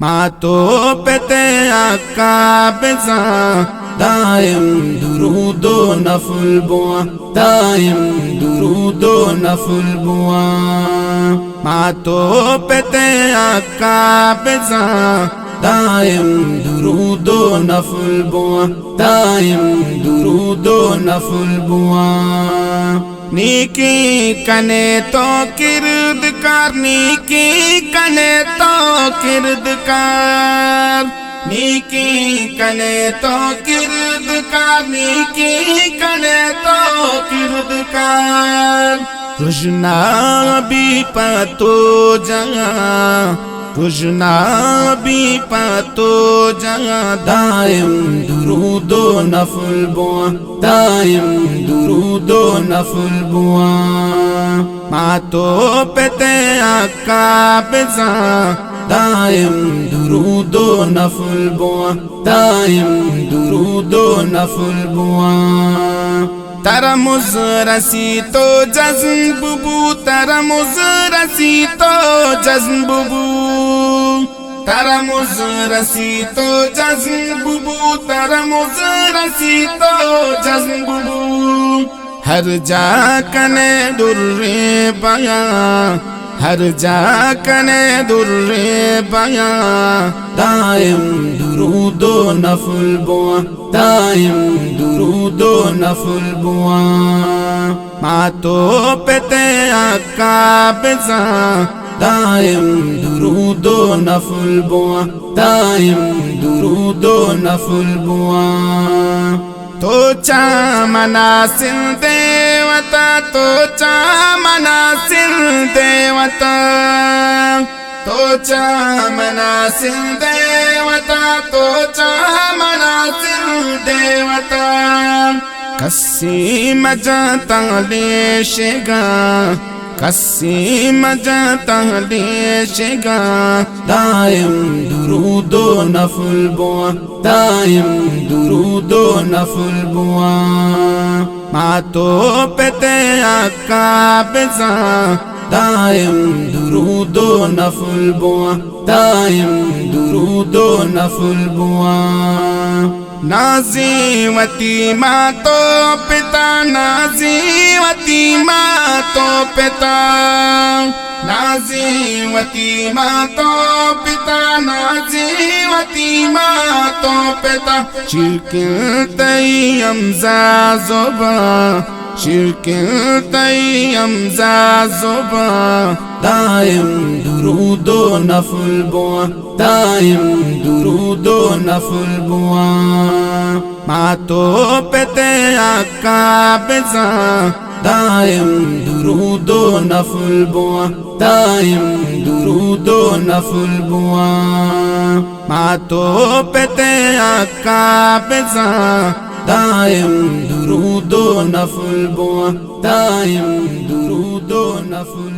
मातो पेते आका बेजा दायम दुरूदो नफल बुआ दायम दुरूदो नफल बुआ मातो पेते आका बेजा दायम दुरूदो नफल बुआ दायम दुरूदो नफल बुआ नीकी कने तो किरदकार नीकी कने तो किरदकार नीकी कने तो किरदकार नीकी कने तो किरदकार रुजना भी पतो जगा रुजना भी पतो जगा दायम दुरूदो नफल बुआ दायम दुरूदो नफल बुआ मातो पेते आका बेजा दायम दुरूदो नफल बुआ दायम दुरूदो नफल बुआ तारा मुजरसी तो जज्न बुबू तारा मुजरसी तो जज्न बुबू तारा मुजरसी तो जज्न बुबू तारा मुजरसी तो जज्न बुबू हर जा कने दुर्रे बया हर जा कने दुर्रे बया दायम दुरूदो नफल बुआ दायम दुरूदो नफल बुआ मातो पेते आका बेजा दायम दुरूदो नफल बुआ दायम दुरूदो नफल बुआ तो चा मनासिल देवता तो चा मनासिल देवता तो चा मनासिल देवता तो चा मनासिल देवता कस्सी मजाता लेशेगा कस्सी मजाता लेशेगा दायम दुरूदो नफल बुआ दायम दुरूदो नफल बुआ मातो पेते आका बेजा दायम दुरूदो नफल बुआ दायम दुरूदो नफल बुआ नाज़ीवती मातो पिता नाज़ीवती मातो पिता नाज़ीवती मातो पिता नाज़ीवती मातो पिता शिरकिन तय्यम ज़ाज़ोबा शिरकिन तय्यम ज़ाज़ोबा दायम दुरूदो नफल बुआ दायम दुरूदो नफल बुआ मातो पेते आका बेजा दायम दुरूदो नफल बुआ दायम दुरूदो नफल बुआ मातो पेते आका बेजा दायम दुरूदो नफल बुआ दायम दुरूदो नफल